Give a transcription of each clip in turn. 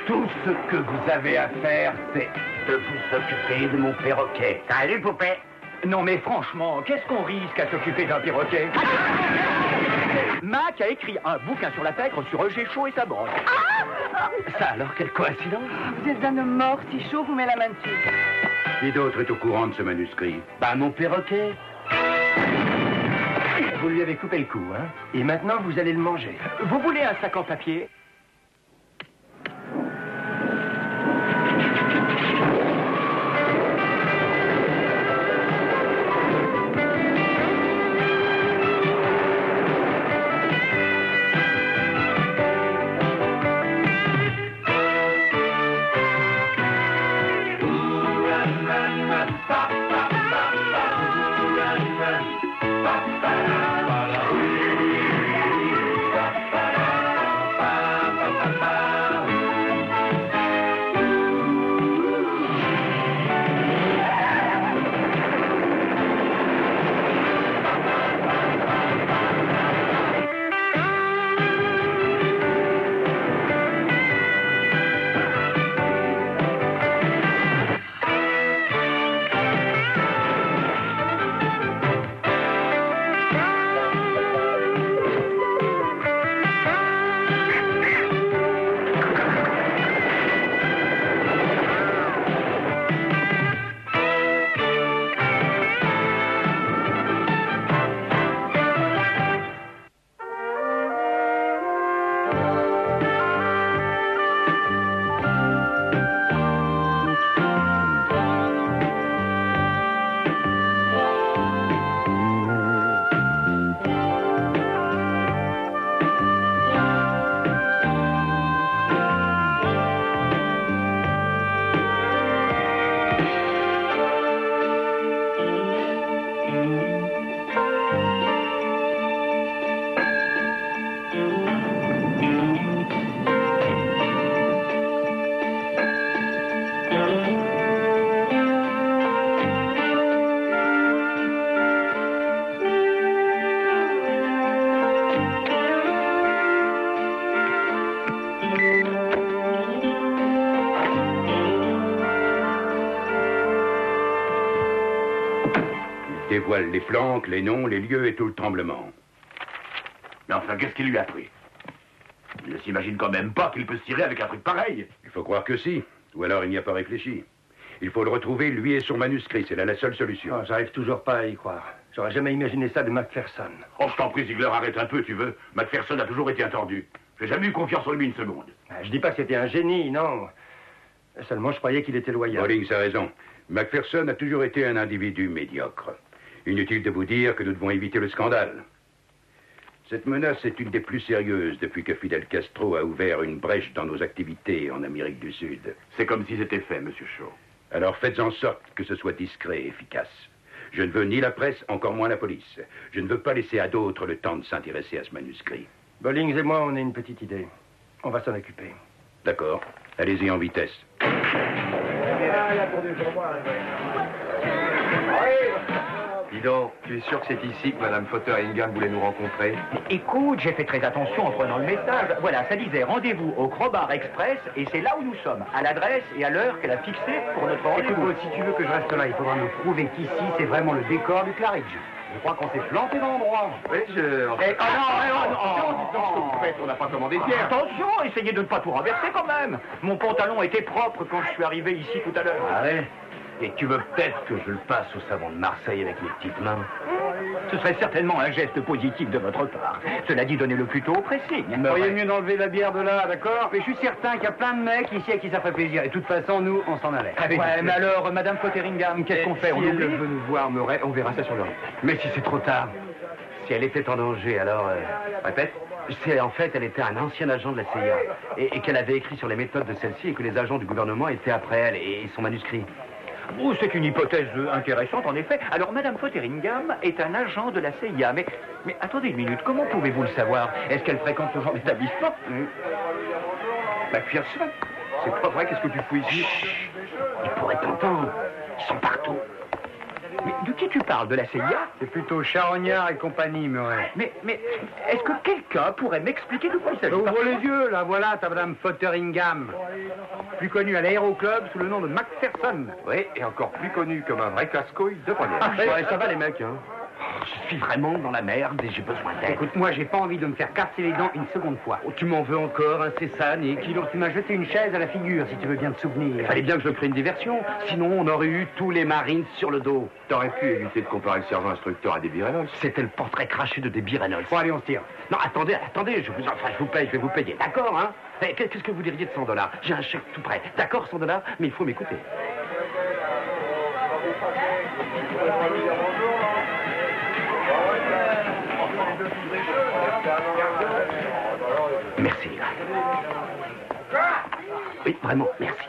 Tout ce que vous avez à faire, c'est de vous occuper de mon perroquet. Salut, poupée. Non mais franchement, qu'est-ce qu'on risque à s'occuper d'un perroquet? Mac a écrit un bouquin sur la pègre sur Roger Chaud et sa bande. Ça alors, quelle coïncidence. Vous êtes un homme mort, si chaud vous met la main dessus. Qui d'autre est au courant de ce manuscrit? Bah, mon perroquet. Vous lui avez coupé le cou, hein? Et maintenant, vous allez le manger. Vous voulez un sac en papier? Dévoile les flancs, les noms, les lieux et tout le tremblement. Mais enfin, qu'est-ce qu'il lui a pris? Il ne s'imagine quand même pas qu'il peut se tirer avec un truc pareil. Il faut croire que si, ou alors il n'y a pas réfléchi. Il faut le retrouver, lui et son manuscrit, c'est là la seule solution. Oh, j'arrive toujours pas à y croire. J'aurais jamais imaginé ça de Macpherson. Oh, je t'en prie, Ziegler, arrête un peu, tu veux. Macpherson a toujours été entendu. J'ai jamais eu confiance en lui une seconde. Je dis pas que c'était un génie, non. Seulement, je croyais qu'il était loyal. Rawlings a raison. Macpherson a toujours été un individu médiocre. Inutile de vous dire que nous devons éviter le scandale. Cette menace est une des plus sérieuses depuis que Fidel Castro a ouvert une brèche dans nos activités en Amérique du Sud. C'est comme si c'était fait, Monsieur Shaw. Alors faites en sorte que ce soit discret et efficace. Je ne veux ni la presse, encore moins la police. Je ne veux pas laisser à d'autres le temps de s'intéresser à ce manuscrit. Rawlings et moi, on a une petite idée. On va s'en occuper. D'accord. Allez-y en vitesse. Dis donc, tu es sûr que c'est ici que Mme Fotheringham voulait nous rencontrer? Écoute, j'ai fait très attention en prenant le message. Voilà, ça disait rendez-vous au Crowbar Express et c'est là où nous sommes, à l'adresse et à l'heure qu'elle a fixée pour notre rendez-vous. Écoute, si tu veux que je reste là, il faudra nous prouver qu'ici, c'est vraiment le décor du Claridge. Je crois qu'on s'est planté d'endroit. Oui, non, On n'a pas commandé de bière. Attention, essayez de ne pas tout renverser quand même. Mon pantalon était propre quand je suis arrivé ici tout à l'heure. Ah ouais? Et tu veux peut-être que je le passe au savon de Marseille avec mes petites mains? Ce serait certainement un geste positif de votre part. Cela dit, donnez-le plutôt au pressing. Il ferait mieux d'enlever la bière de là, d'accord? Mais je suis certain qu'il y a plein de mecs ici à qui ça ferait plaisir. Et de toute façon, nous, on s'en allait. Ouais, mais alors, Madame Fotheringham, qu'est-ce qu'on fait? On Si elle l'oublie? veut nous voir, Murray, on verra ça sur le reste. Mais si c'est trop tard. Si elle était en danger, alors... Répète. En fait, elle était un ancien agent de la CIA. Et qu'elle avait écrit sur les méthodes de celle-ci et que les agents du gouvernement étaient après elle et son manuscrit. Oh, c'est une hypothèse intéressante, en effet. Alors, Madame Fotheringham est un agent de la CIA. Mais attendez une minute, comment pouvez-vous le savoir? Est-ce qu'elle fréquente ce genre d'établissement? Macpherson, c'est pas vrai, qu'est-ce que tu fous ici? Chut, ils pourraient t'entendre. Ils sont partout. Mais de qui tu parles? De la CIA? C'est plutôt Charognard et compagnie, Murray. Mais est-ce que quelqu'un pourrait m'expliquer de quoi il s'agit? Ouvre les yeux, là, voilà, ta madame Fotheringham. Plus connue à l'aéroclub sous le nom de Macpherson. Oui, et encore plus connu comme un vrai casse-couille de première. Ouais, ça va les mecs, hein. Oh, je suis vraiment dans la merde et j'ai besoin d'aide. Écoute, moi, j'ai pas envie de me faire casser les dents une seconde fois. Oh, tu m'en veux encore, hein, c'est ça, Nick? Tu m'as jeté une chaise à la figure, si tu veux bien te souvenir. Il fallait bien que je crée une diversion, sinon on aurait eu tous les Marines sur le dos. T'aurais pu éviter de comparer le sergent instructeur à Debbie Reynolds. C'était le portrait craché de Debbie Reynolds. Bon, allez, on se tire. Non, attendez, je vous paye, je vais vous payer, d'accord, hein? Eh, qu'est-ce que vous diriez de 100 $? J'ai un chèque tout prêt. D'accord, 100 $, mais il faut m'écouter. Merci, les gars. Oui, vraiment, merci.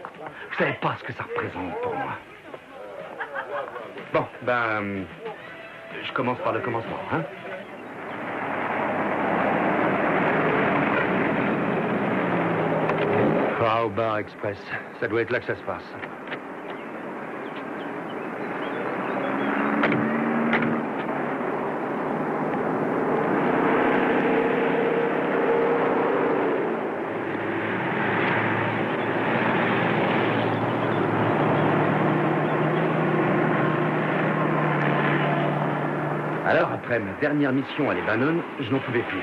Vous savez pas ce que ça représente pour moi. Bon, je commence par le commencement, hein? Au Bar Express. Ça doit être là que ça se passe. Alors, après ma dernière mission à Lebanon, je n'en pouvais plus.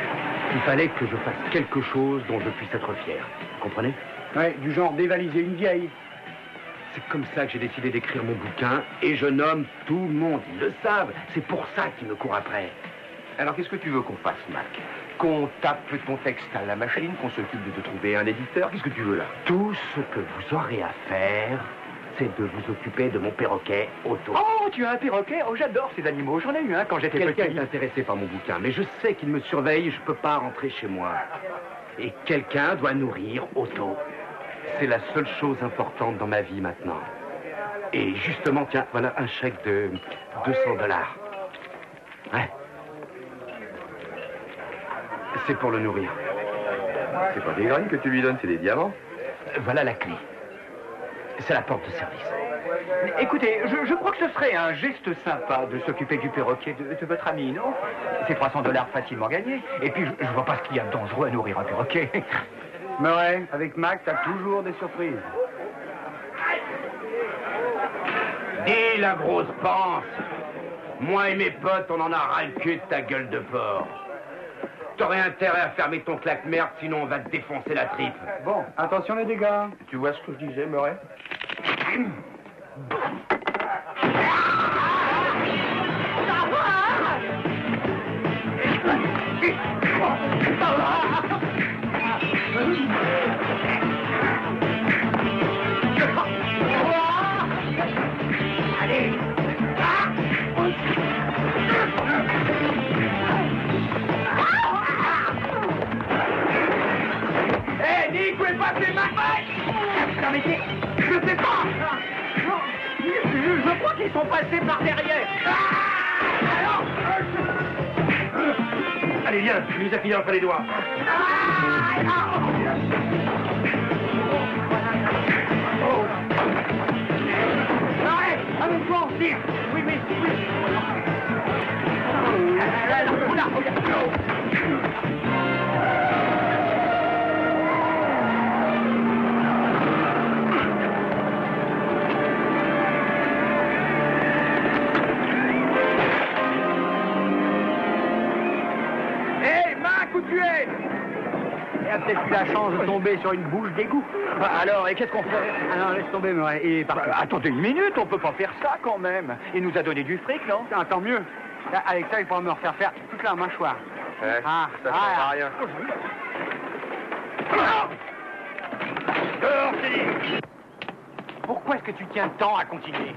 Il fallait que je fasse quelque chose dont je puisse être fier. Vous comprenez? Ouais, du genre dévaliser une vieille. C'est comme ça que j'ai décidé d'écrire mon bouquin, et je nomme tout le monde. Ils le savent. C'est pour ça qu'ils me courent après. Alors qu'est-ce que tu veux qu'on fasse, Mac? Qu'on tape ton texte à la machine, qu'on s'occupe de te trouver un éditeur? Qu'est-ce que tu veux là? Tout ce que vous aurez à faire, c'est de vous occuper de mon perroquet Otto. Oh, tu as un perroquet? Oh, j'adore ces animaux. J'en ai eu un quand j'étais petit. Quelqu'un est intéressé par mon bouquin, mais je sais qu'il me surveille, je peux pas rentrer chez moi. Et quelqu'un doit nourrir Otto. C'est la seule chose importante dans ma vie maintenant. Et justement, tiens, voilà un chèque de 200 $. Ouais. C'est pour le nourrir. C'est pas des graines que tu lui donnes, c'est des diamants. Voilà la clé. C'est la porte de service. Mais écoutez, je crois que ce serait un geste sympa de s'occuper du perroquet de votre ami, non? C'est 300 $ facilement gagnés. Et puis, je vois pas ce qu'il y a de dangereux à nourrir un perroquet. Murray, avec Mac, t'as toujours des surprises. Dis la grosse panse. Moi et mes potes, on en a ras le cul de ta gueule de porc. T'aurais intérêt à fermer ton claque-merde, sinon on va te défoncer la tripe. Bon, attention les dégâts. Tu vois ce que je disais, Murray? Hé, Nick, où est passé ma main? Non, mais je sais pas. Je crois qu'ils sont passés par derrière. Allez, viens, tu nous as filé entre les doigts. Arrête, avec toi, on tire. Oui, oui, oui. Hé, Mac, où tu es? Il a peut-être eu la chance de tomber sur une bouche d'égout. Alors, et qu'est-ce qu'on fait? Ah non, laisse tomber, Murray. Il est parti. Attendez une minute, on peut pas faire ça quand même. Il nous a donné du fric, non? Ah, tant mieux. Là, avec ça, il pourra me refaire faire toute la mâchoire. Ouais, Ah, ça sert à rien. Pourquoi est-ce que tu tiens tant à continuer?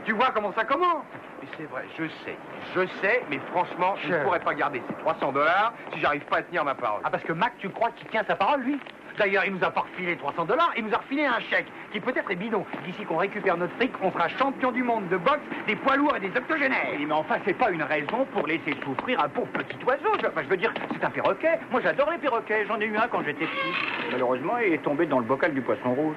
Tu vois comment ça commence? Mais c'est vrai, je sais, mais franchement, je ne pourrais pas garder ces 300 $ si j'arrive pas à tenir ma parole. Ah, parce que Mac, tu crois qu'il tient sa parole, lui? D'ailleurs, il nous a pas refilé 300 $, il nous a refilé un chèque, qui peut-être est bidon. D'ici qu'on récupère notre fric, on sera champion du monde de boxe, des poids lourds et des octogénaires. Mais enfin, c'est pas une raison pour laisser souffrir un pauvre petit oiseau. Je veux dire, c'est un perroquet. Moi, j'adore les perroquets. J'en ai eu un quand j'étais petit. Malheureusement, il est tombé dans le bocal du poisson rouge.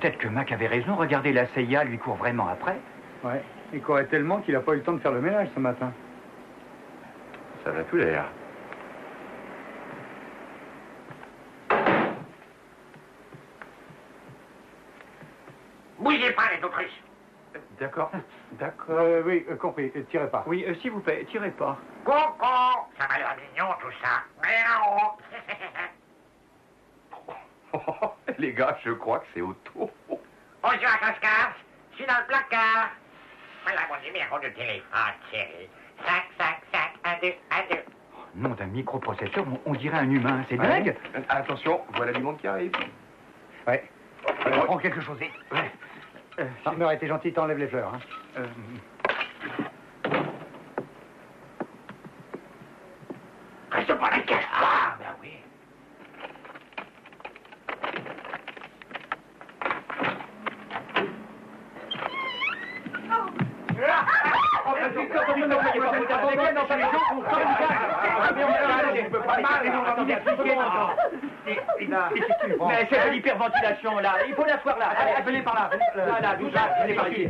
peut-être que Mac avait raison. Regardez, la CIA lui court vraiment après. Ouais, il courait tellement qu'il n'a pas eu le temps de faire le ménage ce matin. Ça n'a plus l'air. Bougez pas, les autruches. D'accord, d'accord. Oui, compris, tirez pas. Oui, s'il vous plaît, tirez pas. Coco, ça m'a l'air mignon tout ça. Les gars, je crois que c'est Otto. Bonjour à Cascas, je suis dans le placard. Voilà mon numéro de téléphone, chérie. 5, 5, 5, 1, 2, 1, 2. Nom d'un microprocesseur, on dirait un humain, c'est dingue. Attention, voilà du monde qui arrive. Ouais. Prends quelque chose. Farmer était gentil, t'enlèves les fleurs. Hein. Reste pas la caisse. Ah, ben oui. Mais c'est de l'hyperventilation, là. Il faut l'asseoir là. Allez, venez par là. Voilà, venez par ici.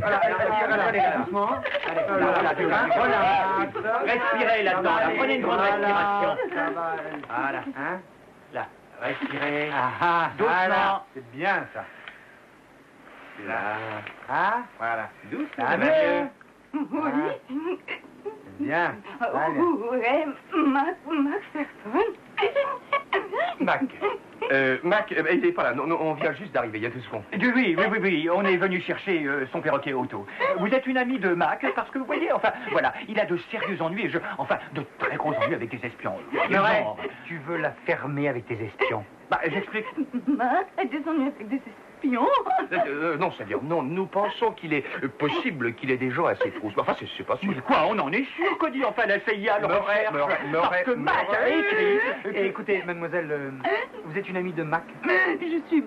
Doucement. Voilà. Respirez là-dedans. Là. Prenez une grande respiration. Voilà. Hein? Là. Respirez. Doucement. C'est bien, ça. Là. Ah, Voilà. Doucement. Ah, monsieur. Oui. c'est bien. Allez. Ouais, Max personne. Mac, il n'est pas là. Non, on vient juste d'arriver. Il y a 2 secondes. Oui. On est venu chercher son perroquet auto. Vous êtes une amie de Mac parce que vous voyez, enfin, voilà, il a de sérieux ennuis. Enfin, de très gros ennuis avec des espions. Ouais, tu veux la fermer avec tes espions. Bah, j'explique. Max a des ennuis avec des espions. Non, c'est-à-dire, non, nous pensons qu'il est possible qu'il ait des gens à ses trousses. Enfin, c'est pas sûr. Mais quoi, on en est sûr que dit enfin la CIA le recherche. Parce que Mac a écrit. Écoutez, mademoiselle, vous êtes une amie de Mac? Je suis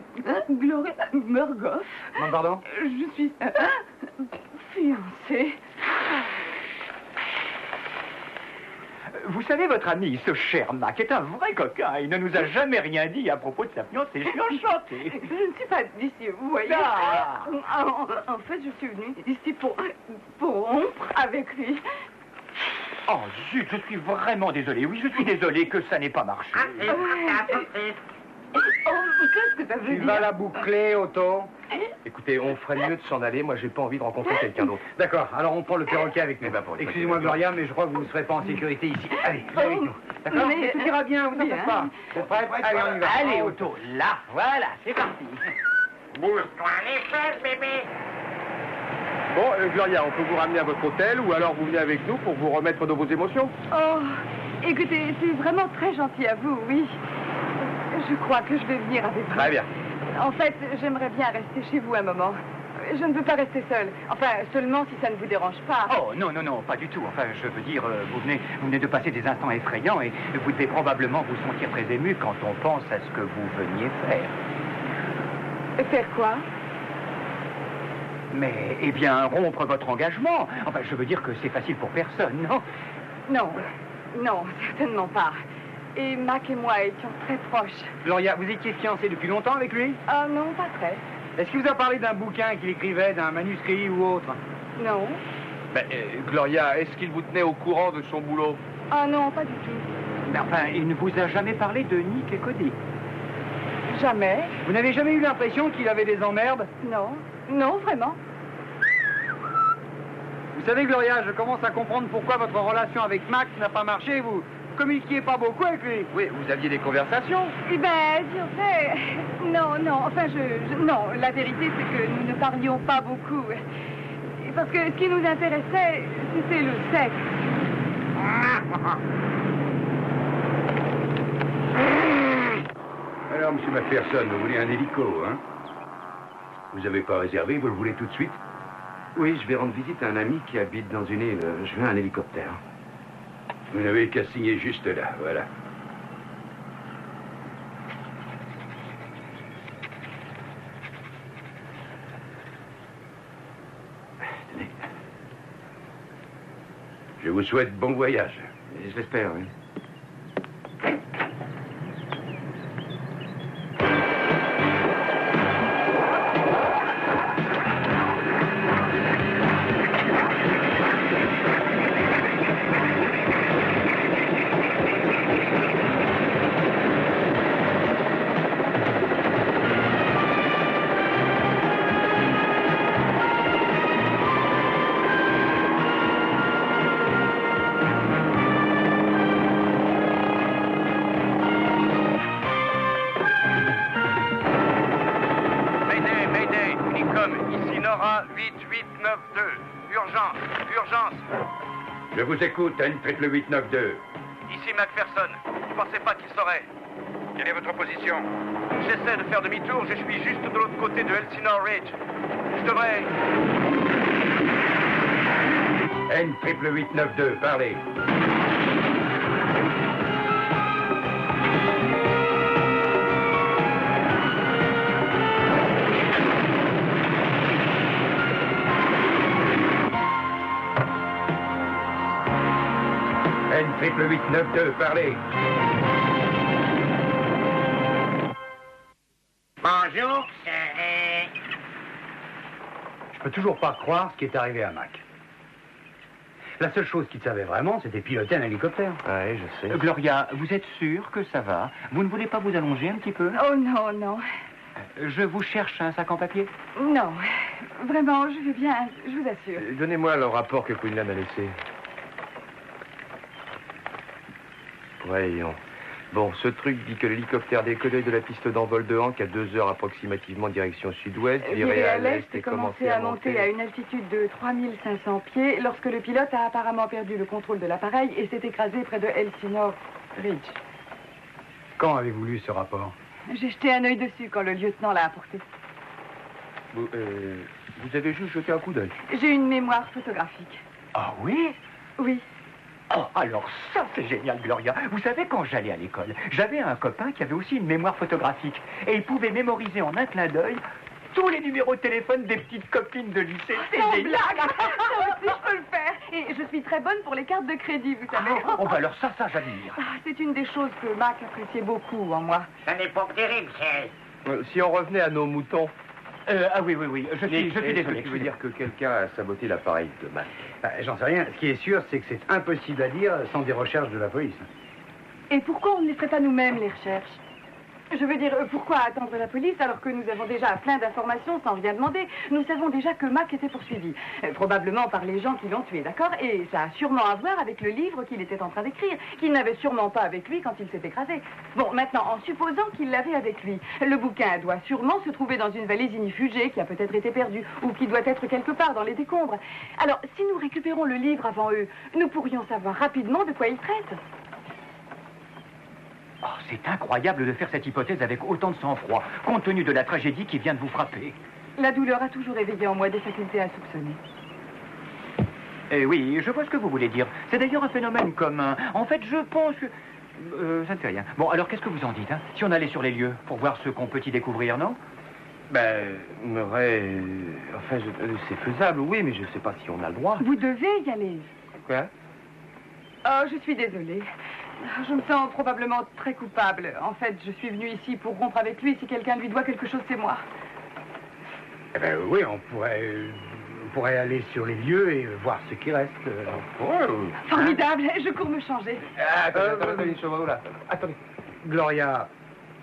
Gloria Murgoff. Non, pardon? Je suis fiancée. Vous savez, votre ami, ce cher Mac, est un vrai coquin. Il ne nous a jamais rien dit à propos de sa fiancée. Je suis enchanté. Je ne suis pas d'ici, vous voyez. Ah. En fait, je suis venue ici pour rompre avec lui. Oh, zut, je suis vraiment désolé. Oui, je suis désolé que ça n'ait pas marché. Oh, qu'est-ce que ça veut Tu dire? vas la boucler, Otto. Écoutez, on ferait mieux de s'en aller. Moi, j'ai pas envie de rencontrer quelqu'un d'autre. D'accord, alors on prend le perroquet avec nous. Eh ben, pour les Excusez-moi, petits- Gloria, mais je crois que vous ne serez pas en sécurité ici. Allez, venez avec nous. D'accord? Mais- Tout ira bien, vous en faites pas. Vous êtes prêts? Allez, on y va. Allez, Otto, là, voilà, c'est parti. Bouge-toi les fesses, bébé. Bon, Gloria, on peut vous ramener à votre hôtel ou alors vous venez avec nous pour vous remettre de vos émotions? Oh, écoutez, c'est vraiment très gentil à vous, oui. Je crois que je vais venir avec vous. Très bien. En fait, j'aimerais bien rester chez vous un moment. Je ne peux pas rester seule. Enfin, seulement si ça ne vous dérange pas. Oh, non, pas du tout. Enfin, je veux dire, vous venez de passer des instants effrayants et vous devez probablement vous sentir très ému quand on pense à ce que vous veniez faire. Faire quoi? Mais, eh bien, rompre votre engagement. Enfin, je veux dire que c'est facile pour personne, non? Non, certainement pas. Et Mac et moi étions très proches. Gloria, vous étiez fiancée depuis longtemps avec lui? Ah non, pas très. Est-ce qu'il vous a parlé d'un bouquin qu'il écrivait, d'un manuscrit ou autre? Non. Gloria, est-ce qu'il vous tenait au courant de son boulot? Ah non, pas du tout. Mais enfin, il ne vous a jamais parlé de Nick et Cody. Jamais. Vous n'avez jamais eu l'impression qu'il avait des emmerdes? Non, vraiment. Vous savez, Gloria, je commence à comprendre pourquoi votre relation avec Max n'a pas marché. Vous communiquiez pas beaucoup avec lui. Oui, vous aviez des conversations? Eh ben, en fait, non, enfin, non, la vérité, c'est que nous ne parlions pas beaucoup. Parce que ce qui nous intéressait, c'était le sexe. Alors, monsieur Macpherson, vous voulez un hélico, hein? Vous n'avez pas réservé, vous le voulez tout de suite? Oui, je vais rendre visite à un ami qui habite dans une île. Je veux un hélicoptère. Vous n'avez qu'à signer juste là, voilà. Tenez, Je vous souhaite bon voyage. je l'espère, oui. Télécom, ici Nora 8892. Urgence, urgence. Je vous écoute, N88892. Ici McPherson. Vous ne pensez pas qu'il saurait? Quelle est votre position? J'essaie de faire demi-tour, je suis juste de l'autre côté de Elsinore Ridge. Je devrais... N88892, parlez. N88892, parlez. Bonjour, c'est... Je peux toujours pas croire ce qui est arrivé à Mac. La seule chose qu'il savait vraiment, c'était piloter un hélicoptère. Oui, je sais. Gloria, vous êtes sûre que ça va? Vous ne voulez pas vous allonger un petit peu? Oh non, non. Je vous cherche un sac en papier. Non. Vraiment, je vais bien, je vous assure. Donnez-moi le rapport que Quinlan a laissé. Voyons. Bon, ce truc dit que l'hélicoptère décollait de la piste d'envol de Hank à 2 heures approximativement direction sud-ouest, Viré à l'est et commencé à monter à une altitude de 3500 pieds lorsque le pilote a apparemment perdu le contrôle de l'appareil et s'est écrasé près de Elsinore Ridge. Quand avez-vous lu ce rapport? J'ai jeté un œil dessus quand le lieutenant l'a apporté. Vous avez juste jeté un coup d'œil. J'ai une mémoire photographique. Ah oui? Oui. Oh, alors ça, c'est génial, Gloria. Vous savez, quand j'allais à l'école, j'avais un copain qui avait aussi une mémoire photographique. Et il pouvait mémoriser en un clin d'œil tous les numéros de téléphone des petites copines de lycée. C'est Sans génial. blague. Ça aussi, je peux le faire. Et je suis très bonne pour les cartes de crédit, vous savez. Oh, bah alors ça, j'admire. C'est une des choses que Mac appréciait beaucoup en moi. Ça n'est pas terrible, chérie. Si on revenait à nos moutons... Ah oui, je suis désolé. Tu veux dire que quelqu'un a saboté l'appareil de Mac? J'en sais rien. Ce qui est sûr, c'est que c'est impossible à dire sans des recherches de la police. Et pourquoi on ne les ferait pas nous-mêmes, les recherches? Je veux dire, pourquoi attendre la police alors que nous avons déjà plein d'informations sans rien demander? Nous savons déjà que Mac était poursuivi. Probablement par les gens qui l'ont tué, d'accord? Et ça a sûrement à voir avec le livre qu'il était en train d'écrire, qu'il n'avait sûrement pas avec lui quand il s'est écrasé. Bon, maintenant, en supposant qu'il l'avait avec lui, le bouquin doit sûrement se trouver dans une valise inifugée qui a peut-être été perdue ou qui doit être quelque part dans les décombres. Alors, si nous récupérons le livre avant eux, nous pourrions savoir rapidement de quoi il traite. Oh, c'est incroyable de faire cette hypothèse avec autant de sang-froid, compte tenu de la tragédie qui vient de vous frapper. La douleur a toujours éveillé en moi des facultés insoupçonnées. Eh oui, je vois ce que vous voulez dire. C'est d'ailleurs un phénomène commun. En fait, je pense que... ça ne fait rien. Bon, alors qu'est-ce que vous en dites, hein? Si on allait sur les lieux, pour voir ce qu'on peut y découvrir, non? Murray... Enfin, c'est faisable, oui, mais je ne sais pas si on a le droit. Vous devez y aller. Quoi? Oh, je suis désolée. Je me sens probablement très coupable. En fait, je suis venue ici pour rompre avec lui. Si quelqu'un lui doit quelque chose, c'est moi. Eh ben oui, on pourrait aller sur les lieux et voir ce qui reste. Formidable. Je cours me changer. Attendez. Gloria,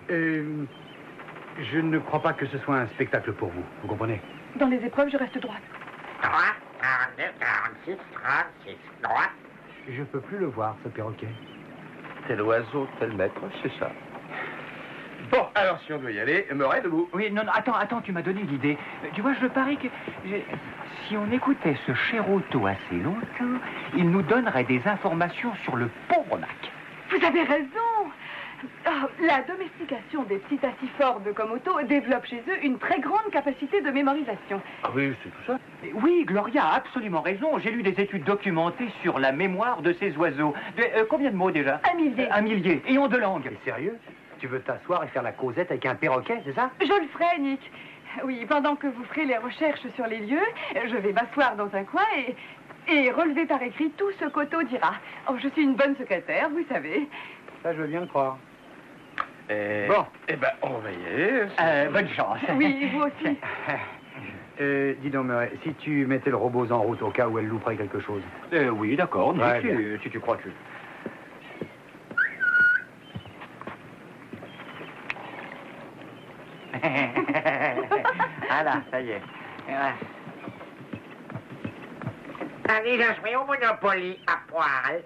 je ne crois pas que ce soit un spectacle pour vous. Vous comprenez? Dans les épreuves, je reste droite. Droite, 42, 46, 36, droite. Je peux plus le voir, ce perroquet. Tel oiseau, tel maître, c'est ça. Bon, alors si on doit y aller, Murray, debout. Oui, non, attends, tu m'as donné une idée. Tu vois, je parie que... Si on écoutait ce cher Otto assez longtemps, il nous donnerait des informations sur le pauvre Mac. Vous avez raison. Oh, la domestication des petits acciformes comme Otto développe chez eux une très grande capacité de mémorisation. Ah oui, c'est tout ça. Oui, Gloria a absolument raison. J'ai lu des études documentées sur la mémoire de ces oiseaux. Combien de mots déjà? 1 millier. 1 millier. Et en 2 langues. T'es sérieux? Tu veux t'asseoir et faire la causette avec un perroquet, c'est ça? Je le ferai, Nick. Oui, pendant que vous ferez les recherches sur les lieux, je vais m'asseoir dans un coin et relever par écrit tout ce qu'Otto dira. Oh, je suis une bonne secrétaire, vous savez. Ça, je veux bien le croire. Bon, eh ben, on va y aller. Bonne chance. Oui, vous aussi. Dis donc, Murray, si tu mettais le robot en route au cas où elle louperait quelque chose. Oui, d'accord, Ouais, si tu crois que... Voilà, ça y est. Ouais. Allez, je serai au Monopoly à poil.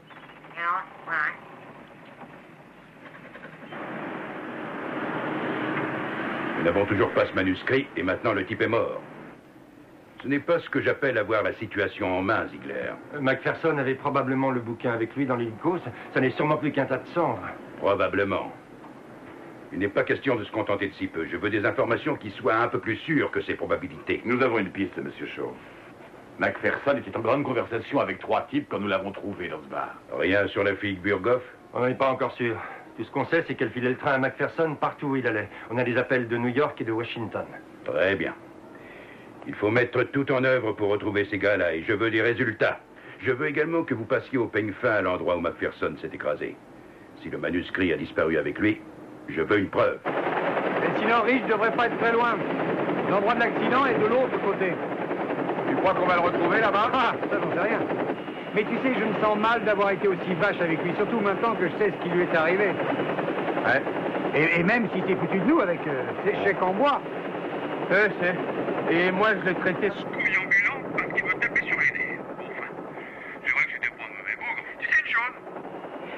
Nous n'avons toujours pas ce manuscrit et maintenant le type est mort. Ce n'est pas ce que j'appelle avoir la situation en main, Ziegler. Macpherson avait probablement le bouquin avec lui dans l'hélico. Ça n'est sûrement plus qu'un tas de sang. Probablement. Il n'est pas question de se contenter de si peu. Je veux des informations qui soient un peu plus sûres que ces probabilités. Nous avons une piste, Monsieur Shaw. Macpherson était en grande conversation avec 3 types quand nous l'avons trouvé dans ce bar. Rien sur la fille Burgoff? On n'en est pas encore sûr. Tout ce qu'on sait, c'est qu'elle filait le train à Macpherson partout où il allait. On a des appels de New York et de Washington. Très bien. Il faut mettre tout en œuvre pour retrouver ces gars-là, et je veux des résultats. Je veux également que vous passiez au peigne fin à l'endroit où Macpherson s'est écrasé. Si le manuscrit a disparu avec lui, je veux une preuve. Et sinon, Rich devrait pas être très loin. L'endroit de l'accident est de l'autre côté. Tu crois qu'on va le retrouver là-bas? Ah, ça j'en sais rien. Mais tu sais, je me sens mal d'avoir été aussi vache avec lui, surtout maintenant que je sais ce qui lui est arrivé. Ouais. Et même s'il t'est foutu de nous avec ses chèques en bois. C'est. Et moi, je l'ai traité... Couille ambulant parce qu'il veut taper sur les nez. Enfin, c'est vrai que c'était pas un mauvais bougre. Tu sais une chose?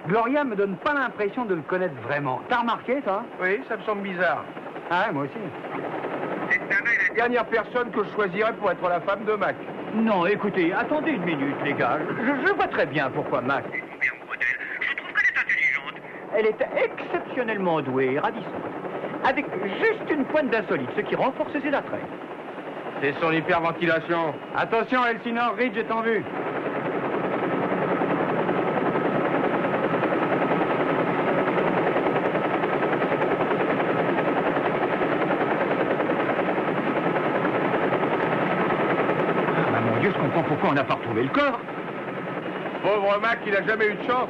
Gloria me donne pas l'impression de le connaître vraiment. T'as remarqué, toi? Oui, ça me semble bizarre. Ah ouais, moi aussi. Cette nana, elle a dit... Dernière personne que je choisirais pour être la femme de Mac. Non, écoutez, attendez une minute, les gars. Je vois très bien pourquoi Mac. Combien amoureux d'elle? Je trouve qu'elle est intelligente. Elle est exceptionnellement douée et ravissante. Avec juste une pointe d'insolite, ce qui renforce ses attraits. C'est son hyperventilation. Attention, Elsinore, Ridge est en vue. Ah, mon Dieu, je comprends pourquoi on n'a pas retrouvé le corps. Pauvre Mac, il a jamais eu de chance.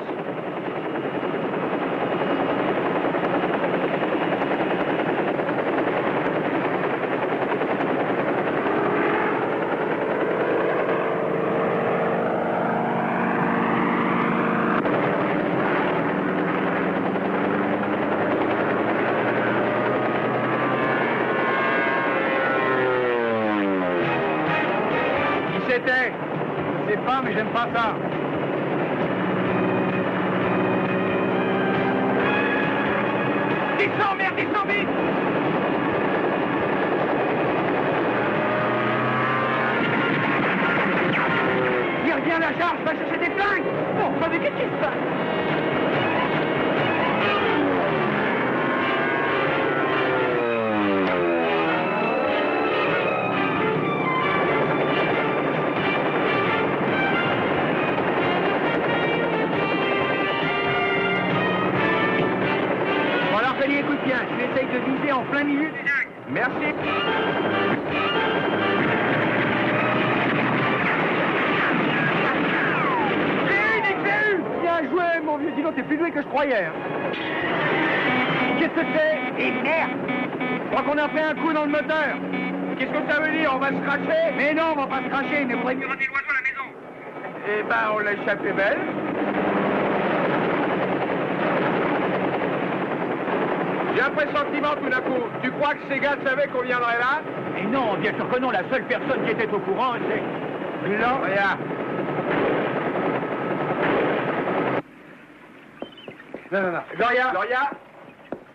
Qui c'était? Je sais pas, mais j'aime pas ça. Descends, merde, descends vite! Il revient à la charge, va chercher des flingues! Bon, mais qu'est-ce qui se passe? Bon alors, Fanny, écoute bien, tu essayes de viser en plein milieu des dingues. Merci. J'ai eu! Bien joué, mon vieux, sinon t'es plus doué que je croyais. Hein. Qu'est-ce que c'est? Et merde! Je crois qu'on a fait un coup dans le moteur. Qu'est-ce que ça veut dire? On va se cracher? Mais non, on va pas se cracher, mais faudrait Il y aura des oiseaux à la maison. Eh ben, on l'a échappé belle. J'ai un pressentiment tout d'un coup. Tu crois que ces gars savaient qu'on viendrait là? Et non, bien sûr que non, la seule personne qui était au courant, c'est... Gloria. Non. Gloria! Gloria?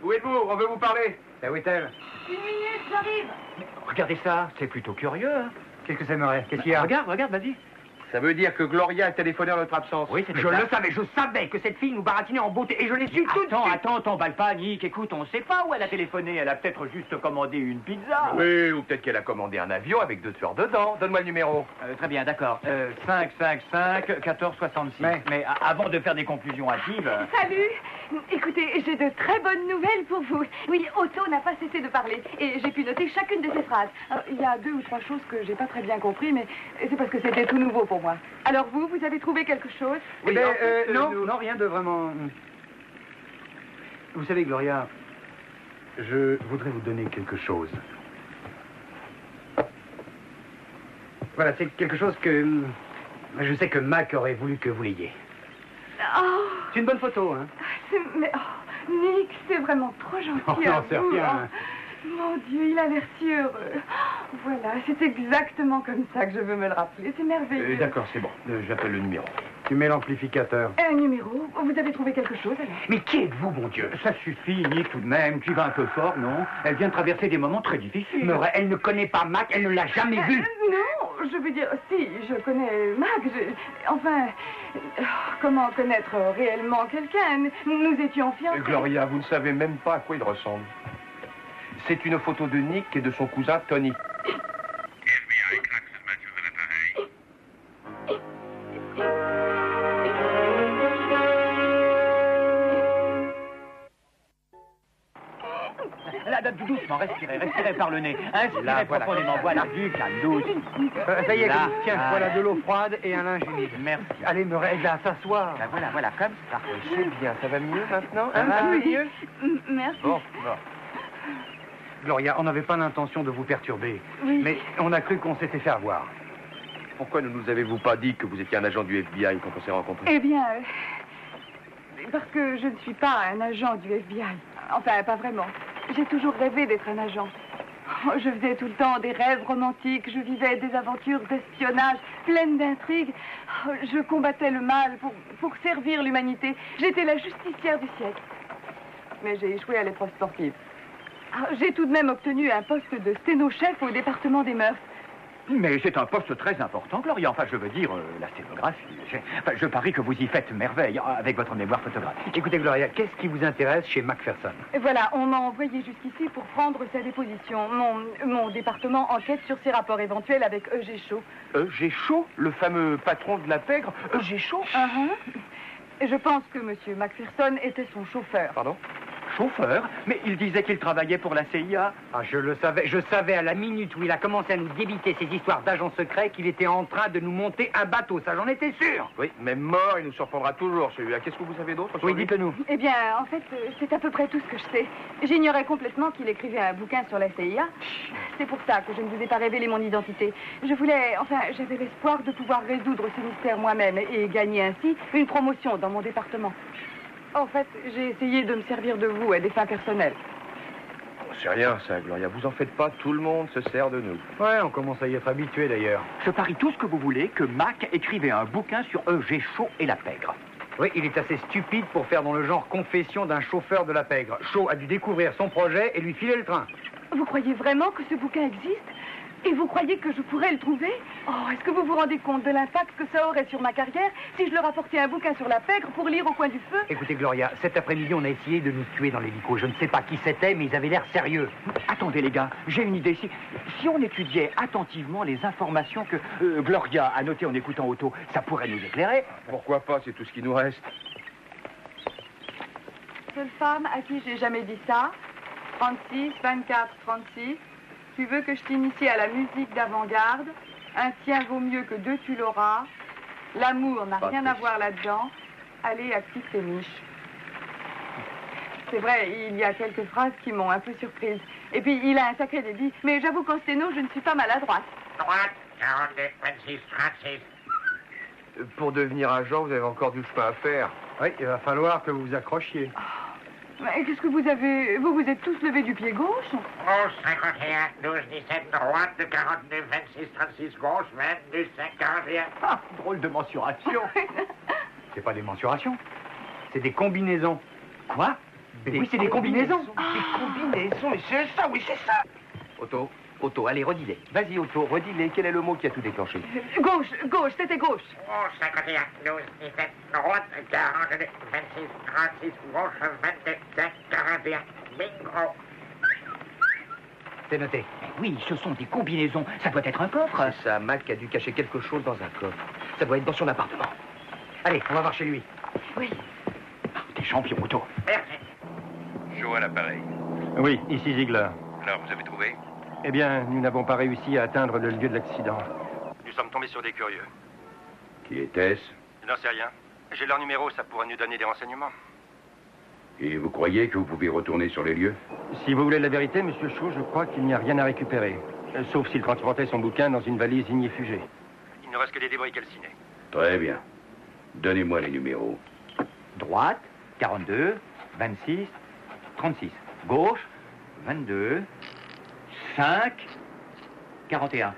Où êtes-vous? On veut vous parler. C'est où est-elle? Une minute, j'arrive. Regardez ça, c'est plutôt curieux. Hein. Qu'est-ce que ça me reste? Qu'est-ce qu'il y a? Regarde, vas-y. Ça veut dire que Gloria a téléphoné en notre absence. Oui, c'est Je le savais, je savais que cette fille nous baratinait en beauté et je l'ai su tout de suite. Attends, t'emballes pas, Nick. Écoute, on sait pas où elle a téléphoné. Elle a peut-être juste commandé une pizza. Oui, ou peut-être qu'elle a commandé un avion avec 2 tueurs dedans. Donne-moi le numéro. Très bien, d'accord. 555 1466. Mais avant de faire des conclusions hâtives... Salut. Écoutez, j'ai de très bonnes nouvelles pour vous. Oui, Otto n'a pas cessé de parler et j'ai pu noter chacune de ses phrases. Alors, il y a 2 ou 3 choses que j'ai pas très bien compris, mais c'est parce que c'était tout nouveau pour moi. Alors vous avez trouvé quelque chose? Oui, en fait, non, rien de vraiment... Vous savez, Gloria, je voudrais vous donner quelque chose. Voilà, c'est quelque chose que... Je sais que Mac aurait voulu que vous l'ayez. Oh, C'est une bonne photo, hein? mais Nick, c'est vraiment trop gentil. Oh, non, à c'est vous. rien. Oh, mon Dieu, il a l'air si heureux. Voilà, c'est exactement comme ça que je veux me le rappeler. C'est merveilleux. D'accord, c'est bon. J'appelle le numéro. Tu mets l'amplificateur. Un numéro? Vous avez trouvé quelque chose alors? Mais qui êtes-vous, mon Dieu? Ça suffit, Nick, tout de même. Tu vas un peu fort, non? Elle vient de traverser des moments très difficiles. Elle ne connaît pas Mac, elle ne l'a jamais vu. Non, je veux dire, si, je connais Mac. Enfin, comment connaître réellement quelqu'un? Nous étions fiancés. Gloria, vous ne savez même pas à quoi il ressemble. C'est une photo de Nick et de son cousin Tony. FBI, Clarkson Matthews à l'appareil. Là, doucement, respirez par le nez. Inspirez profondément. Voilà, du calme, douce. Ça y est, Là, tiens, voilà de l'eau froide et un linge humide. Merci. Allez, Murray, là, s'asseoir. Voilà, comme ça. C'est bien, ça va mieux maintenant, hein? va Oui. Merci. Bon. Gloria, on n'avait pas l'intention de vous perturber. Oui. Mais on a cru qu'on s'était fait avoir. Pourquoi ne nous avez-vous pas dit que vous étiez un agent du FBI quand on s'est rencontrés? Eh bien, parce que je ne suis pas un agent du FBI. Enfin, pas vraiment. J'ai toujours rêvé d'être un agent. Oh, je faisais tout le temps des rêves romantiques, je vivais des aventures d'espionnage pleines d'intrigues. Oh, je combattais le mal pour servir l'humanité. J'étais la justicière du siècle. Mais j'ai échoué à l'épreuve sportive. Ah, j'ai tout de même obtenu un poste de sténo-chef au département des mœurs. Mais c'est un poste très important, Gloria. Enfin, je veux dire, la sténographie. Je parie que vous y faites merveille avec votre mémoire photographique. Écoutez, Gloria, qu'est-ce qui vous intéresse chez Macpherson? Et voilà, on m'a envoyé jusqu'ici pour prendre sa déposition. Mon département enquête sur ses rapports éventuels avec E.G. Shaw. E.G. Shaw, le fameux patron de la pègre? E.G. Shaw? Et je pense que M. Macpherson était son chauffeur. Pardon? Chauffeur? Mais il disait qu'il travaillait pour la CIA. Ah, je le savais. Je savais à la minute où il a commencé à nous débiter ces histoires d'agents secrets qu'il était en train de nous monter un bateau. Ça, j'en étais sûr. Oui, même mort, il nous surprendra toujours, celui-là. Qu'est-ce que vous savez d'autre sur Oui, lui? dites-nous. Eh bien, en fait, c'est à peu près tout ce que je sais. J'ignorais complètement qu'il écrivait un bouquin sur la CIA. C'est pour ça que je ne vous ai pas révélé mon identité. J'avais l'espoir de pouvoir résoudre ce mystère moi-même et gagner ainsi une promotion dans mon département. En fait, j'ai essayé de me servir de vous à des fins personnelles. C'est rien, ça, Gloria. Vous en faites pas, tout le monde se sert de nous. Ouais, on commence à y être habitué d'ailleurs. Je parie tout ce que vous voulez que Mac écrivait un bouquin sur E.G. Shaw et la pègre. Oui, il est assez stupide pour faire dans le genre confession d'un chauffeur de la pègre. Shaw a dû découvrir son projet et lui filer le train. Vous croyez vraiment que ce bouquin existe? Et vous croyez que je pourrais le trouver? Oh, est-ce que vous vous rendez compte de l'impact que ça aurait sur ma carrière si je leur apportais un bouquin sur la pègre pour lire au coin du feu? Écoutez, Gloria, cet après-midi, on a essayé de nous tuer dans l'hélico. Je ne sais pas qui c'était, mais ils avaient l'air sérieux. Attendez, les gars, j'ai une idée. Si on étudiait attentivement les informations que Gloria a notées en écoutant Otto, ça pourrait nous éclairer. Pourquoi pas, c'est tout ce qui nous reste. Seule femme à qui j'ai jamais dit ça. 36, 24, 36. Tu veux que je t'initie à la musique d'avant-garde? Un tien vaut mieux que deux, tu l'auras. L'amour n'a rien à voir là-dedans. Allez, active tes niches. C'est vrai, il y a quelques phrases qui m'ont un peu surprise. Et puis, il a un sacré débit. Mais j'avoue qu'en sténo, je ne suis pas maladroite. Droite, 42, 26, 36. Pour devenir agent, vous avez encore du chemin à faire. Oui, il va falloir que vous vous accrochiez. Mais qu'est-ce que vous avez... Vous vous êtes tous levés du pied gauche? Gauche, 51, 12, 17, droite, 42, 26, 36, gauche, 22, 5, 41. Ah, drôle de mensuration. C'est pas des mensurations, c'est des combinaisons. Quoi? Oui, c'est des combinaisons. Des combinaisons, mais c'est ça, oui, c'est ça. Otto, allez, redis-les. Vas-y, Otto, redis-les. Quel est le mot qui a tout déclenché? Gauche, c'était gauche. Gauche, 51, 12, 17, droite, 42, 26, 36, gauche, 22, 5, 41. Bingo. C'est noté. Oui, ce sont des combinaisons. Ça doit être un coffre. C'est ça, Mac a dû cacher quelque chose dans un coffre. Ça doit être dans son appartement. Allez, on va voir chez lui. Oui. Des champions, Otto. Merci. Shaw à l'appareil. Oui, ici Ziegler. Alors, vous avez trouvé? Eh bien, nous n'avons pas réussi à atteindre le lieu de l'accident. Nous sommes tombés sur des curieux. Qui était-ce? Je n'en sais rien. J'ai leur numéro, ça pourrait nous donner des renseignements. Et vous croyez que vous pouvez retourner sur les lieux? Si vous voulez la vérité, Monsieur Shaw, je crois qu'il n'y a rien à récupérer. Sauf s'il transportait son bouquin dans une valise ignifugée. Il ne reste que des débris calcinés. Très bien. Donnez-moi les numéros. Droite, 42, 26, 36. Gauche, 22, 5, 41.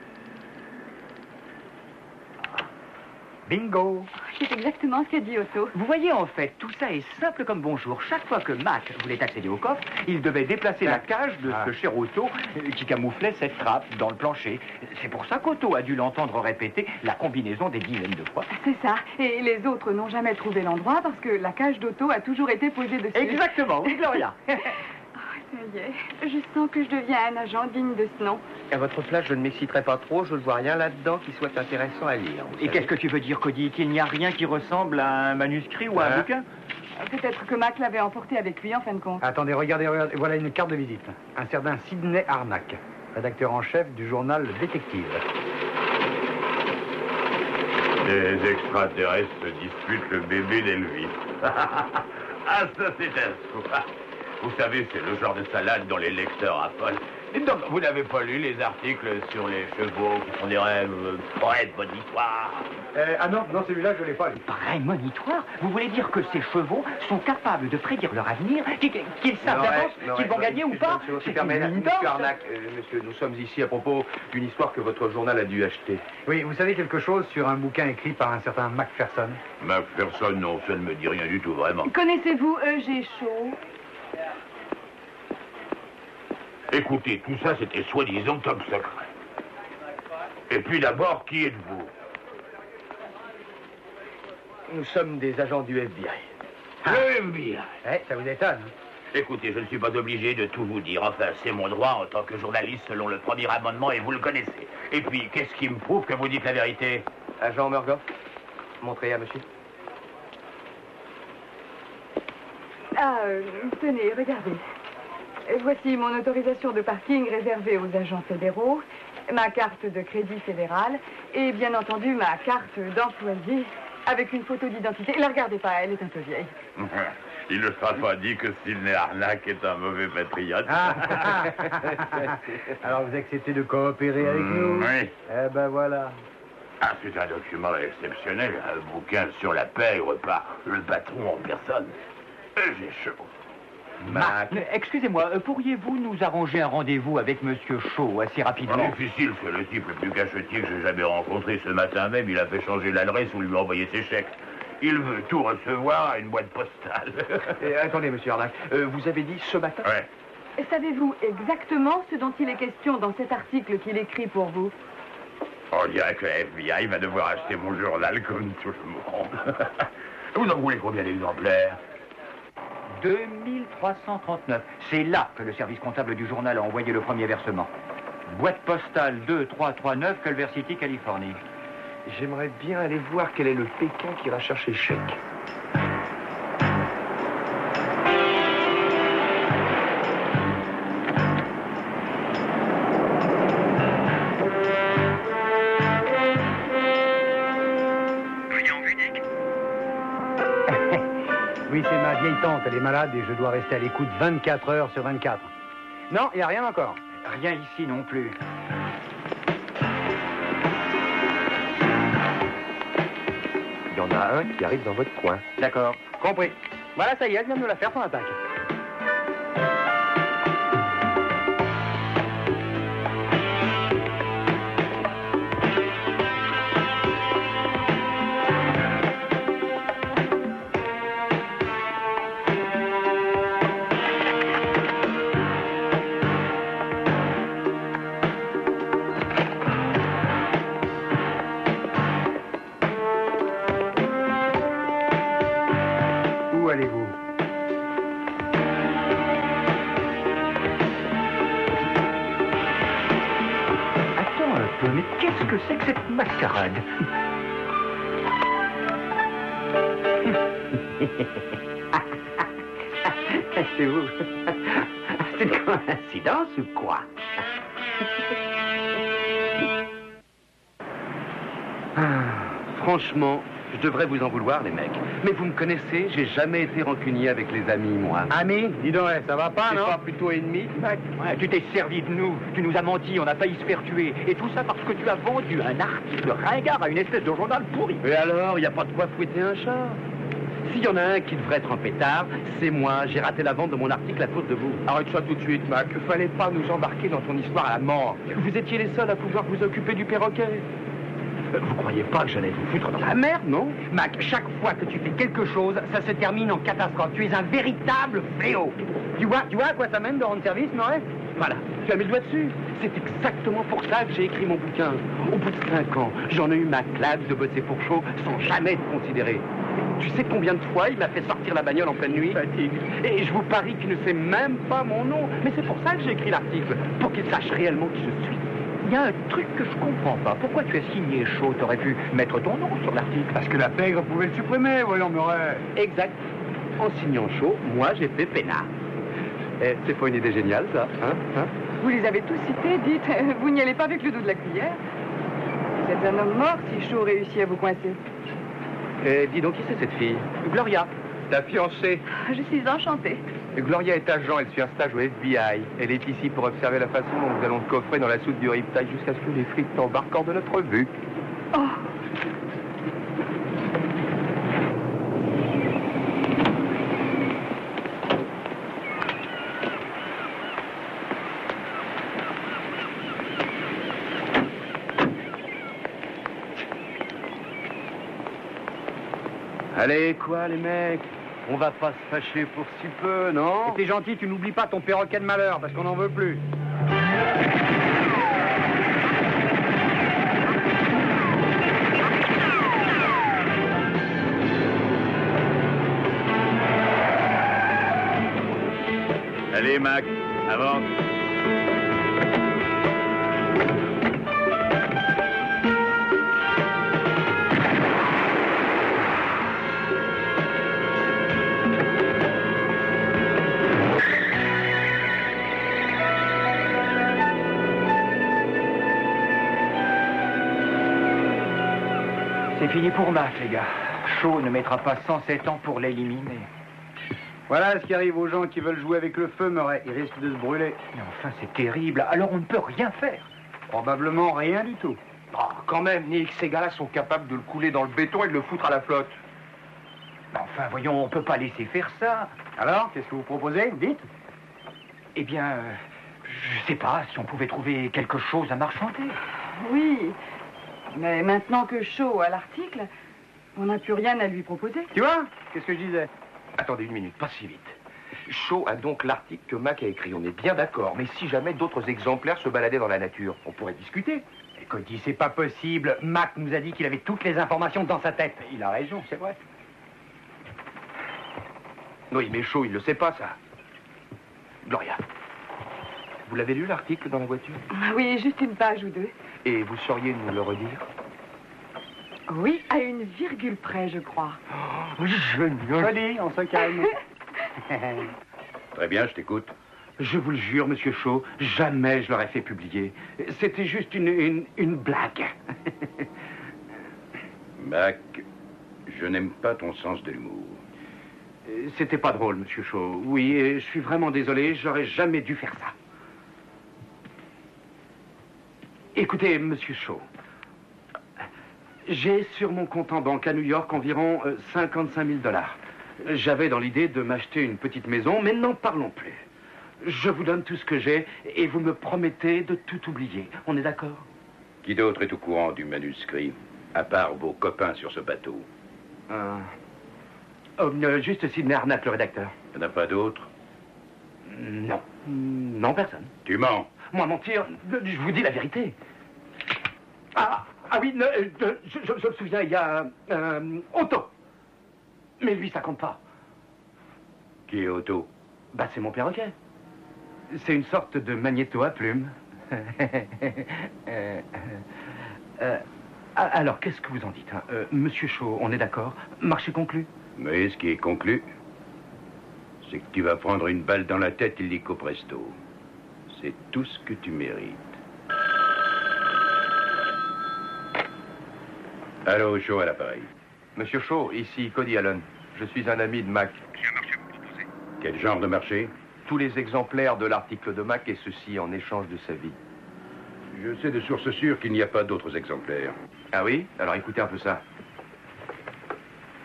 Bingo. C'est exactement ce qu'a dit Otto. Vous voyez, en fait, tout ça est simple comme bonjour. Chaque fois que Mac voulait accéder au coffre, il devait déplacer la cage de ce cher Otto qui camouflait cette trappe dans le plancher. C'est pour ça qu'Otto a dû l'entendre répéter la combinaison des dizaines de fois. C'est ça. Et les autres n'ont jamais trouvé l'endroit parce que la cage d'Otto a toujours été posée dessus. Exactement, oui, Gloria. Ça y est, je sens que je deviens un agent digne de ce nom. À votre place, je ne m'exciterai pas trop, je ne vois rien là-dedans qui soit intéressant à lire. Et qu'est-ce que tu veux dire, Cody? Qu'il n'y a rien qui ressemble à un manuscrit ou à un bouquin? Peut-être que Mac l'avait emporté avec lui en fin de compte. Attendez, regardez, voilà une carte de visite. Un certain Sidney Arnack, rédacteur en chef du journal Le Détective. Des extraterrestres se disputent le bébé d'Elvis. Ah, ça c'est un scoop. Vous savez, c'est le genre de salade dont les lecteurs affolent. Et donc, vous n'avez pas lu les articles sur les chevaux qui sont des rêves prémonitoires? Ah non, celui-là, je ne l'ai pas lu. Prémonitoire? Vous voulez dire que ces chevaux sont capables de prédire leur avenir, qu'ils savent d'avance qu'ils vont gagner ou pas? Monsieur Arnack, monsieur, nous sommes ici à propos d'une histoire que votre journal a dû acheter. Oui, vous savez quelque chose sur un bouquin écrit par un certain Macpherson? Macpherson, non, ça ne me dit rien du tout, vraiment. Connaissez-vous E.G. Shaw? Écoutez, tout ça, c'était soi-disant top secret. Et puis d'abord, qui êtes-vous? Nous sommes des agents du FBI. Le FBI? Ça vous étonne? Écoutez, je ne suis pas obligé de tout vous dire. Enfin, c'est mon droit en tant que journaliste selon le premier amendement et vous le connaissez. Et puis, qu'est-ce qui me prouve que vous dites la vérité? Agent Murgoff, montrez à monsieur. Tenez, regardez. Voici mon autorisation de parking réservée aux agents fédéraux, ma carte de crédit fédéral et bien entendu ma carte d'employé avec une photo d'identité. Ne la regardez pas, elle est un peu vieille. Il ne sera pas dit que Sidney Arnack est un mauvais patriote. Alors vous acceptez de coopérer avec nous? Oui. Eh ben voilà. Ah, c'est un document exceptionnel, un bouquin sur la paix par le patron en personne. J'ai chaud. Mac, excusez-moi, pourriez-vous nous arranger un rendez-vous avec Monsieur Shaw assez rapidement? Difficile, c'est le type le plus cachetier que j'ai jamais rencontré. Ce matin même, il a fait changer l'adresse où lui envoyer ses chèques. Il veut tout recevoir à une boîte postale. Attendez, monsieur Arnack, vous avez dit ce matin? Ouais. Savez-vous exactement ce dont il est question dans cet article qu'il écrit pour vous? On dirait que la FBI va devoir acheter mon journal comme tout le monde. Vous en voulez combien d'exemplaires? 2339. C'est là que le service comptable du journal a envoyé le premier versement. Boîte postale 2339, Culver City, Californie. J'aimerais bien aller voir quel est le Pékin qui ira chercher le chèque. Oui, c'est ma vieille tante, elle est malade et je dois rester à l'écoute 24 heures sur 24. Non, il n'y a rien encore. Rien ici non plus. Il y en a un qui arrive dans votre coin. D'accord. Compris. Voilà, ça y est, elle vient de nous la faire, son attaque. Où allez-vous? Attends un peu, mais qu'est-ce que c'est que cette mascarade? C'est vous. C'est une coïncidence ou quoi? Franchement, je devrais vous en vouloir, les mecs. Mais vous me connaissez, j'ai jamais été rancunier avec les amis, moi. Ami? Dis donc, ça va pas, C'est non? pas plutôt ennemi, Mac? Ouais, tu t'es servi de nous, tu nous as menti, on a failli se faire tuer. Et tout ça parce que tu as vendu un article ringard à une espèce de journal pourri. Et alors, il n'y a pas de quoi fouetter un chat? S'il y en a un qui devrait être en pétard, c'est moi. J'ai raté la vente de mon article à cause de vous. Arrête ça tout de suite, Mac. Fallait pas nous embarquer dans ton histoire à la mort. Vous étiez les seuls à pouvoir vous occuper du perroquet. Vous croyez pas que j'allais vous foutre dans la merde, non? Mac, chaque fois que tu fais quelque chose, ça se termine en catastrophe. Tu es un véritable fléau. Tu vois à quoi ça mène de rendre service, Murray? Voilà, tu as mis le doigt dessus. C'est exactement pour ça que j'ai écrit mon bouquin. Au bout de 5 ans, j'en ai eu ma claque de bosser pour Shaw sans jamais être considéré. Tu sais combien de fois il m'a fait sortir la bagnole en pleine nuit? Fatigue. Et je vous parie qu'il ne sait même pas mon nom. Mais c'est pour ça que j'ai écrit l'article, pour qu'il sache réellement qui je suis. Il y a un truc que je comprends pas. Pourquoi tu as signé Shaw? T'aurais pu mettre ton nom sur l'article. Parce que la pègre pouvait le supprimer, voyons, Murray. Exact. En signant Shaw, moi j'ai fait peinard. C'est pas une idée géniale, ça, hein? Vous les avez tous cités, dites. Vous n'y allez pas avec le dos de la cuillère. Vous êtes un homme mort si Shaw réussit à vous coincer. Dis donc, qui c'est cette fille? Gloria, ta fiancée. Je suis enchantée. Gloria est agent, elle suit un stage au FBI. Elle est ici pour observer la façon dont nous allons te coffrer dans la soute du riptide jusqu'à ce que les flics t'embarquent hors de notre vue. Oh. Allez, quoi, les mecs? On va pas se fâcher pour si peu, non? T'es gentil, tu n'oublies pas ton perroquet de malheur, parce qu'on n'en veut plus. Allez, Mac, avance. C'est fini pour Mac, les gars. Shaw ne mettra pas 107 ans pour l'éliminer. Voilà ce qui arrive aux gens qui veulent jouer avec le feu, Murray. Ils risquent de se brûler. Mais enfin, c'est terrible. Alors on ne peut rien faire. Probablement rien du tout. Oh, quand même, Nick, ces gars-là sont capables de le couler dans le béton et de le foutre à la flotte. Mais enfin, voyons, on peut pas laisser faire ça. Alors, qu'est-ce que vous proposez? Dites. Eh bien, je sais pas, si on pouvait trouver quelque chose à marchander. Oui, mais maintenant que Shaw a l'article, on n'a plus rien à lui proposer. Tu vois? Qu'est-ce que je disais? Attendez une minute, pas si vite. Shaw a donc l'article que Mac a écrit, on est bien d'accord. Mais si jamais d'autres exemplaires se baladaient dans la nature, on pourrait discuter. Et Cody, c'est pas possible. Mac nous a dit qu'il avait toutes les informations dans sa tête. Il a raison, c'est vrai. Oui, mais Shaw, il le sait pas, ça. Gloria, vous l'avez lu, l'article, dans la voiture? Oui, juste une page ou deux. Et vous sauriez nous le redire? Oui, à une virgule près, je crois. Oui, Cody, on se calme. Très bien, je t'écoute. Je vous le jure, monsieur Shaw, jamais je l'aurais fait publier. C'était juste une blague. Mac, je n'aime pas ton sens de l'humour. C'était pas drôle, monsieur Shaw. Oui, et je suis vraiment désolé, j'aurais jamais dû faire ça. Écoutez, monsieur Shaw, j'ai sur mon compte en banque à New York environ 55 000 $. J'avais dans l'idée de m'acheter une petite maison, mais n'en parlons plus. Je vous donne tout ce que j'ai et vous me promettez de tout oublier. On est d'accord? Qui d'autre est au courant du manuscrit, à part vos copains sur ce bateau? Juste Sidney Arnott, le rédacteur. Il n'y en a pas d'autres? Non. Non, personne. Tu mens. Moi, mentir, je vous dis la vérité. Ah oui, je me souviens, il y a Otto. Mais lui, ça compte pas. Qui est Otto? Bah, c'est mon perroquet. C'est une sorte de magnéto à plumes. Alors, qu'est-ce que vous en dites, hein? Monsieur Shaw, on est d'accord? Marché conclu? Mais ce qui est conclu, c'est que tu vas prendre une balle dans la tête illico presto. C'est tout ce que tu mérites. Allô, Shaw à l'appareil. Monsieur Shaw, ici Cody Allen. Je suis un ami de Mac. J'ai un marché à vous proposer. Quel genre de marché? Tous les exemplaires de l'article de Mac et ceci en échange de sa vie. Je sais de source sûre qu'il n'y a pas d'autres exemplaires. Ah oui? Alors écoutez un peu ça.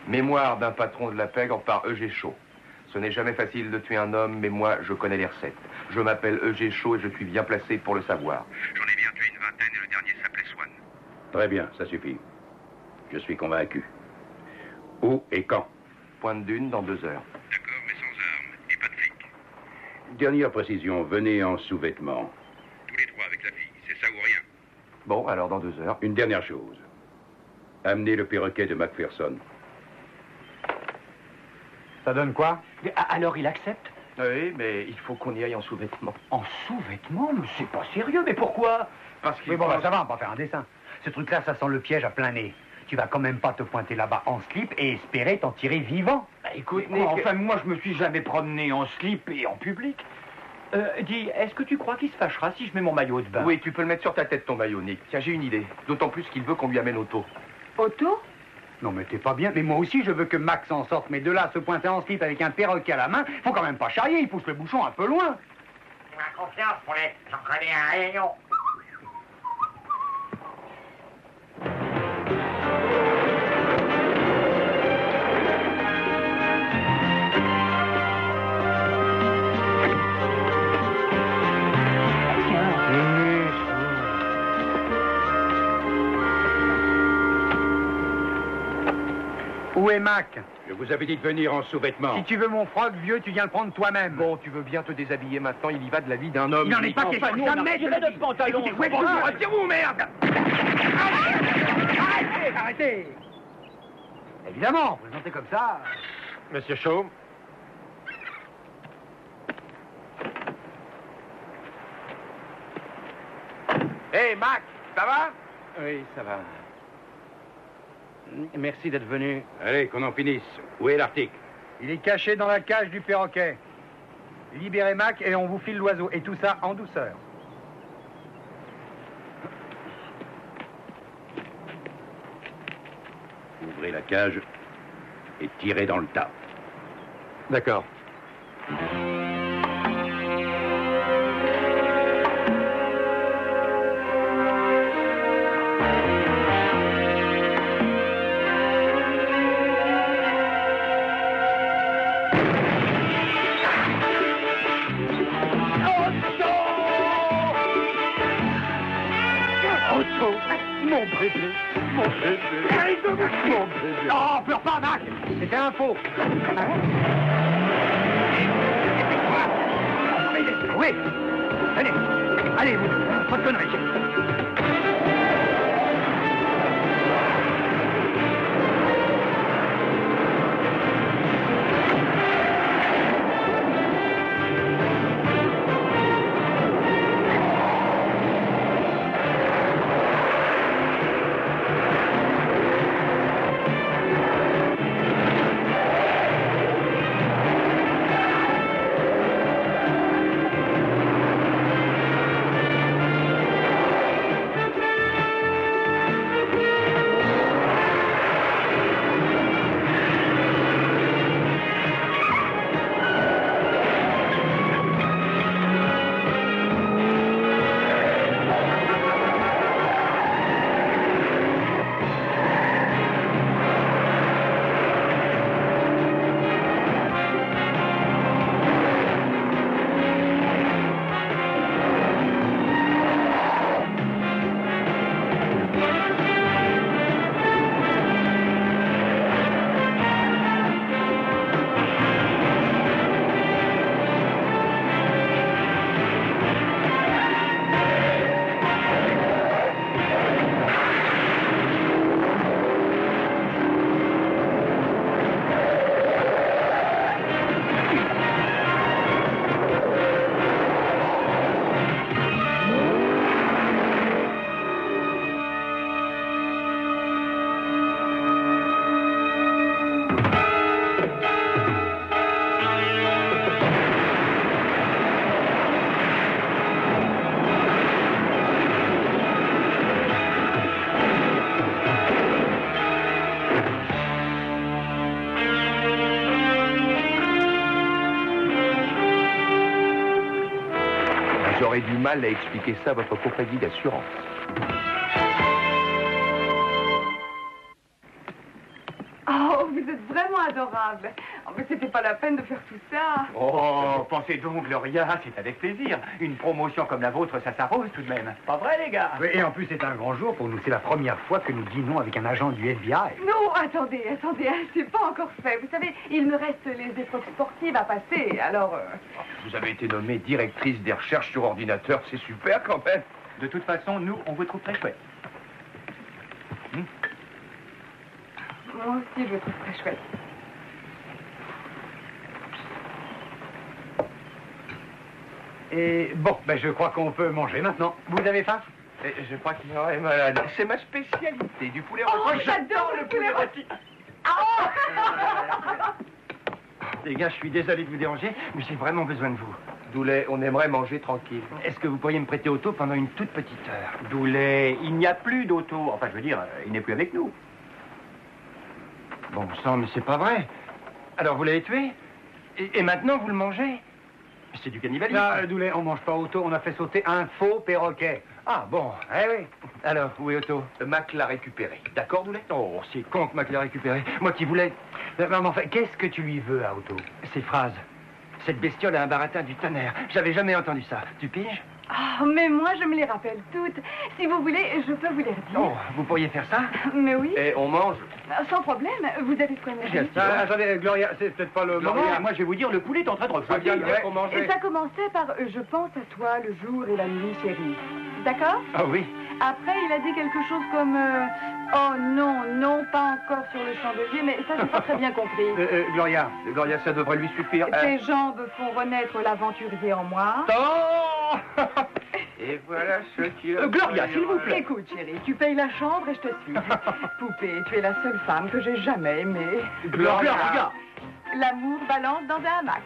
Mémoire d'un patron de la pègre par E.G. Shaw. Ce n'est jamais facile de tuer un homme, mais moi, je connais les recettes. Je m'appelle E.G. Shaw et je suis bien placé pour le savoir. J'en ai bien tué une vingtaine et le dernier s'appelait Swan. Très bien, ça suffit. Je suis convaincu. Où et quand? Pointe d'une dans 2 heures. D'accord, mais sans armes et pas de flics. Dernière précision, venez en sous-vêtements. Tous les 3 avec la fille, c'est ça ou rien. Bon, alors dans 2 heures. Une dernière chose. Amenez le perroquet de Macpherson. Ça donne quoi? Alors il accepte? Oui, mais il faut qu'on y aille en sous-vêtements. En sous-vêtements? Mais c'est pas sérieux, mais pourquoi? Parce qu'il Oui, bon, faut- bah, ça va, on va faire un dessin. Ce truc-là, ça sent le piège à plein nez. Tu vas quand même pas te pointer là-bas en slip et espérer t'en tirer vivant. écoute, Mais Nick... enfin, moi, je me suis jamais promené en slip et en public. Dis, est-ce que tu crois qu'il se fâchera si je mets mon maillot de bain? Oui, tu peux le mettre sur ta tête, ton maillot, Nick. Tiens, j'ai une idée. D'autant plus qu'il veut qu'on lui amène Otto. Otto? Non, mais t'es pas bien. Mais moi aussi, je veux que Max s'en sorte. Mais de là, à se pointer en slip avec un perroquet à la main, faut quand même pas charrier. Il pousse le bouchon un peu loin. Tu m'as confiance, poulet. J'en connais un rayon. Où est Mac? Je vous avais dit de venir en sous-vêtements. Si tu veux mon froc, vieux, tu viens le prendre toi-même. Bon, tu veux bien te déshabiller maintenant, il y va de la vie d'un homme. Il n'en est pas question. Jamais de notre pantalon. Écoutez, ouais, retirez-vous, merde. Arrêtez, arrêtez. Évidemment, présentez comme ça. Monsieur Shaw? Hé, Mac, ça va? Oui, ça va. Merci d'être venu. Allez, qu'on en finisse. Où est l'Arctique? Il est caché dans la cage du perroquet. Libérez Mac et on vous file l'oiseau. Et tout ça en douceur. Ouvrez la cage et tirez dans le tas. D'accord. Mon bébé, mon bébé. Mon bébé. Oh, pleure pas, Mac. C'était un faux. Oui. Allez, allez, vous. Pas de conneries. J'aurais du mal à expliquer ça à votre compagnie d'assurance. Oh, vous vous êtes vraiment adorable. Oh, mais c'était pas la peine de faire tout ça. Oh, pensez donc, Gloria, c'est avec plaisir. Une promotion comme la vôtre, ça s'arrose tout de même. Pas vrai, les gars? Oui, et en plus, c'est un grand jour pour nous. C'est la première fois que nous dînons avec un agent du FBI. Non, attendez, hein, c'est pas encore fait. Vous savez, il me reste les épreuves sportives à passer, alors... Vous avez été nommée directrice des recherches sur ordinateur, c'est super quand même. De toute façon, nous, on vous trouve très chouette. Moi aussi, je le trouve très chouette. Et bon, ben je crois qu'on peut manger maintenant. Vous avez faim? Et je crois qu'il est malade. C'est ma spécialité, du poulet Oh, rôti. j'adore le poulet rôti. Les gars, je suis désolé de vous déranger, mais j'ai vraiment besoin de vous. Doulet, on aimerait manger tranquille. Est-ce que vous pourriez me prêter auto pendant une toute petite heure? Doulet, il n'y a plus d'auto. Enfin, je veux dire, il n'est plus avec nous. Bon sang, mais c'est pas vrai. Alors vous l'avez tué? Et maintenant vous le mangez? C'est du cannibalisme. Là, Doulet, on mange pas Otto, on a fait sauter un faux perroquet. Ah bon, eh oui. Alors, où est Otto? Mac l'a récupéré. D'accord, Doulet? Oh, c'est con que Mac l'a récupéré. Moi qui voulais... Mais enfin, qu'est-ce que tu lui veux à Otto? Ces phrases. Cette bestiole a un baratin du tonnerre. J'avais jamais entendu ça. Tu piges? Oh, mais moi, je me les rappelle toutes. Si vous voulez, je peux vous les redire. Oh, vous pourriez faire ça? Mais oui. Et on mange? Sans problème. Vous avez de quoi manger? Attendez, Gloria, c'est peut-être pas le Gloria, moment. moi, je vais vous dire, le poulet est en train de refroidir. pour manger. Et ça commençait par « Je pense à toi le jour et la nuit, chérie ». D'accord? Ah oui. Après, il a dit quelque chose comme Oh non, non, pas encore sur le chandelier, mais ça, j'ai pas très bien compris. Gloria. Gloria, ça devrait lui suffire. Tes jambes font renaître l'aventurier en moi. Oh Et voilà ce qui... Gloria, s'il vous plaît. Écoute, chérie, tu payes la chambre et je te suis. Poupée, tu es la seule femme que j'ai jamais aimée. Gloria, regarde. L'amour balance dans un hamac.